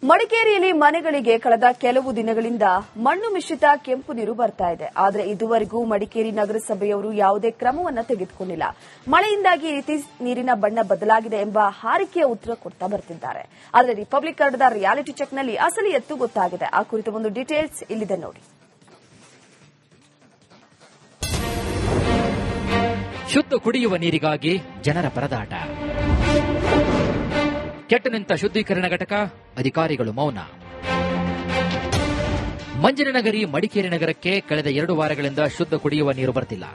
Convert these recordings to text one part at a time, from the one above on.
ಮಡಿಕೇರಿಯಲ್ಲಿ ಮನೆಗಳಿಗೆ ಕಳೆದ ಕೆಲವು ದಿನಗಳಿಂದ ಮಣ್ಣು ಮಿಶ್ರಿತ ಕೆಂಪು ನೀರು ಬರ್ತಾ ಇದೆ. ಆದರೆ ಇದುವರೆಗೂ ಮಡಿಕೇರಿ ನಗರಸಭೆಯವರು ಯಾವುದೇ ಕ್ರಮವನ್ನು ತೆಗೆದುಕೊಂಡಿಲ್ಲ. ಮಳೆಯಿಂದಾಗಿ ಈ ರೀತಿ ನೀರಿನ ಬಣ್ಣ ಬದಲಾಗಿದೆ ಎಂಬ ಹಾರಿಕೆಯ ಉತ್ತರ ಕೊಡ್ತಾ ಬರ್ತಿದ್ದಾರೆ. ಆದರೆ ರಿಪಬ್ಲಿಕ್ ಕನ್ನಡದ ರಿಯಾಲಿಟಿ ಚೆಕ್ನಲ್ಲಿ ಅಸಲಿ ಎತ್ತು ಗೊತ್ತಾಗಿದೆ. ಆ ಕುರಿತ ಒಂದು ಡೀಟೇಲ್ಸ್ ಇಲ್ಲಿದೆ ನೋಡಿ. ಶುದ್ಧ ಕುಡಿಯುವ ನೀರಿಗಾಗಿ ಜನರ ಪರದಾಟ. ಕೆಟ್ಟು ನಿಂತ ಶುದ್ದೀಕರಣ ಘಟಕ, ಅಧಿಕಾರಿಗಳು ಮೌನ. ಮಂಜನನಗರಿ ಮಡಿಕೇರಿ ನಗರಕ್ಕೆ ಕಳೆದ 2 ವಾರಗಳಿಂದ ಶುದ್ಧ ಕುಡಿಯುವ ನೀರು ಬರ್ತಿಲ್ಲ.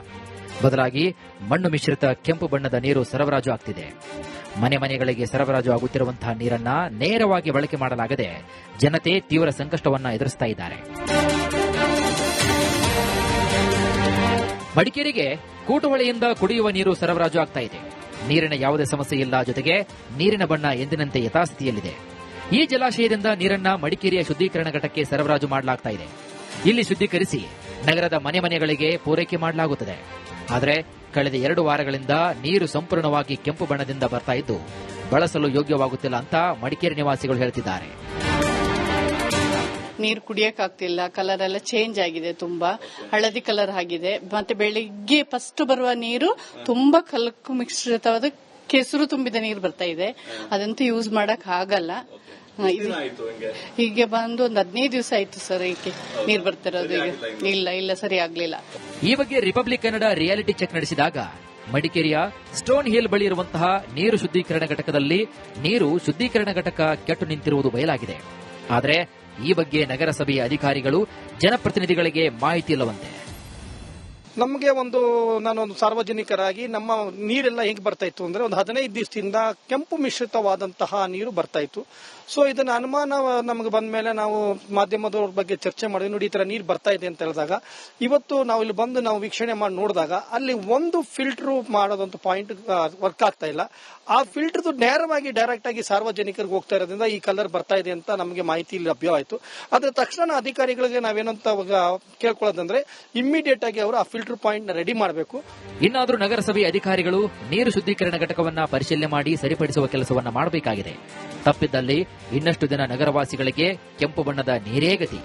ಬದಲಾಗಿ ಮಣ್ಣು ಮಿಶ್ರಿತ ಕೆಂಪು ಬಣ್ಣದ ನೀರು ಸರಬರಾಜು ಆಗ್ತಿದೆ. ಮನೆಗಳಿಗೆ ಸರಬರಾಜು ಆಗುತ್ತಿರುವಂತಹ ನೀರನ್ನ ನೇರವಾಗಿ ಬಳಕೆ ಮಾಡಲಾಗದೆ ಜನತೆ ತೀವ್ರ ಸಂಕಷ್ಟವನ್ನ ಎದುರಿಸ್ತಾ ಇದ್ದಾರೆ. ಮಡಿಕೇರಿಗೆ ಕೂಟುಹೊಳೆಯಿಂದ ಕುಡಿಯುವ ನೀರು ಸರಬರಾಜು ಆಗ್ತಾ ಇದೆ. ನೀರಿನ ಯಾವುದೇ ಸಮಸ್ಯೆ ಇಲ್ಲ. ಜೊತೆಗೆ ನೀರಿನ ಬಣ್ಣ ಎಂದಿನಂತೆ ಯಥಾಸ್ಥಿತಿಯಲ್ಲಿದೆ. ಈ ಜಲಾಶಯದಿಂದ ನೀರನ್ನ ಮಡಿಕೇರಿಯ ಶುದ್ದೀಕರಣ ಘಟಕಕ್ಕೆ ಸರಬರಾಜು ಮಾಡಲಾಗ್ತಾ ಇದೆ. ಇಲ್ಲಿ ಶುದ್ದೀಕರಿಸಿ ನಗರದ ಮನೆಗಳಿಗೆ ಪೂರೈಕೆ ಮಾಡಲಾಗುತ್ತದೆ. ಆದರೆ ಕಳೆದ 2 ವಾರಗಳಿಂದ ನೀರು ಸಂಪೂರ್ಣವಾಗಿ ಕೆಂಪು ಬಣ್ಣದಿಂದ ಬರ್ತಾ ಇದ್ದು ಬಳಸಲು ಯೋಗ್ಯವಾಗುತ್ತಿಲ್ಲ ಅಂತ ಮಡಿಕೇರಿ ನಿವಾಸಿಗಳು ಹೇಳ್ತಿದ್ದಾರೆ. ನೀರು ಕುಡಿಯಕ್ಕಾಗ್ತಿಲ್ಲ. ಕಲರ್ ಎಲ್ಲ ಚೇಂಜ್ ಆಗಿದೆ, ತುಂಬಾ ಹಳದಿ ಕಲರ್ ಆಗಿದೆ. ಮತ್ತೆ ಬೆಳಿಗ್ಗೆ ಫಸ್ಟ್ ಬರುವ ನೀರು ತುಂಬಾ ಕಲಕು ಮಿಶ್ರಿತವಾದ ಕೆಸರು ತುಂಬಿದ ನೀರು ಬರ್ತಾ ಇದೆ. ಅದಂತೂ ಯೂಸ್ ಮಾಡಕ್ ಆಗಲ್ಲ. ಹೀಗೆ ಬಂದು ಒಂದು 15 ದಿವಸ ಆಯ್ತು ಸರ್. ಈಕೆ ನೀರು ಬರ್ತಿರೋದು ಇಲ್ಲ ಸರಿ ಆಗ್ಲಿಲ್ಲ. ಈ ಬಗ್ಗೆ ರಿಪಬ್ಲಿಕ್ ಕನ್ನಡ ರಿಯಾಲಿಟಿ ಚೆಕ್ ನಡೆಸಿದಾಗ ಮಡಿಕೇರಿಯ ಸ್ಟೋನ್ ಹಿಲ್ ಬಳಿ ಇರುವಂತಹ ನೀರು ಶುದ್ದೀಕರಣ ಘಟಕದಲ್ಲಿ ನೀರು ಶುದ್ದೀಕರಣ ಘಟಕ ಕೆಟ್ಟು ನಿಂತಿರುವುದು ಬಯಲಾಗಿದೆ. ಆದರೆ ಈ ಬಗ್ಗೆ ನಗರಸಭೆಯ ಅಧಿಕಾರಿಗಳು ಜನಪ್ರತಿನಿಧಿಗಳಿಗೆ ಮಾಹಿತಿ ಇಲ್ಲವಂತೆ. ನಮಗೆ ನಾನೊಂದು ಸಾರ್ವಜನಿಕರಾಗಿ ನಮ್ಮ ನೀರೆಲ್ಲ ಹೆಂಗ್ ಬರ್ತಾ ಇತ್ತು ಅಂದ್ರೆ ಒಂದು 15 ದಿವಸದಿಂದ ಕೆಂಪು ಮಿಶ್ರಿತವಾದಂತಹ ನೀರು ಬರ್ತಾ ಇತ್ತು. ಸೊ ಇದನ್ನ ಅನುಮಾನ ನಮಗೆ ಬಂದ ಮೇಲೆ ನಾವು ಮಾಧ್ಯಮದವ್ರ ಬಗ್ಗೆ ಚರ್ಚೆ ಮಾಡಿದ್ವಿ. ನೋಡಿ, ಈ ತರ ನೀರು ಬರ್ತಾ ಇದೆ ಅಂತ ಹೇಳಿದಾಗ ಇವತ್ತು ನಾವು ಇಲ್ಲಿ ಬಂದು ನಾವು ವೀಕ್ಷಣೆ ಮಾಡಿ ನೋಡಿದಾಗ ಅಲ್ಲಿ ಒಂದು ಫಿಲ್ಟರ್ ಮಾಡೋದಂತ ಪಾಯಿಂಟ್ ವರ್ಕ್ ಆಗ್ತಾ ಇಲ್ಲ. ಆ ಫಿಲ್ಟರ್ ನೇರವಾಗಿ ಡೈರೆಕ್ಟ್ ಆಗಿ ಸಾರ್ವಜನಿಕರಿಗೆ ಹೋಗ್ತಾ ಇರೋದ್ರಿಂದ ಈ ಕಲರ್ ಬರ್ತಾ ಇದೆ ಅಂತ ನಮಗೆ ಮಾಹಿತಿ ಲಭ್ಯವಾಯಿತು. ಆದ್ರೆ ತಕ್ಷಣ ಅಧಿಕಾರಿಗಳಿಗೆ ನಾವೇನಂತ ಕೇಳ್ಕೊಳ್ಳೋದಂದ್ರೆ ಇಮ್ಮಿಡಿಯೇಟ್ ಆಗಿ ಅವರು ಆ ಫಿಲ್ಟರ್ ಪಾಯಿಂಟ್ ರೆಡಿ ಮಾಡಬೇಕು. ಇನ್ನಾದರೂ ನಗರಸಭೆ ಅಧಿಕಾರಿಗಳು ನೀರು ಶುದ್ದೀಕರಣ ಘಟಕವನ್ನ ಪರಿಶೀಲನೆ ಮಾಡಿ ಸರಿಪಡಿಸುವ ಕೆಲಸವನ್ನ ಮಾಡಬೇಕಾಗಿದೆ. ತಪ್ಪಿದ್ದಲ್ಲಿ ಇನ್ನಷ್ಟು ದಿನ ನಗರವಾಸಿಗಳಿಗೆ ಕೆಂಪು ಬಣ್ಣದ ನೀರೇ ಗತಿ.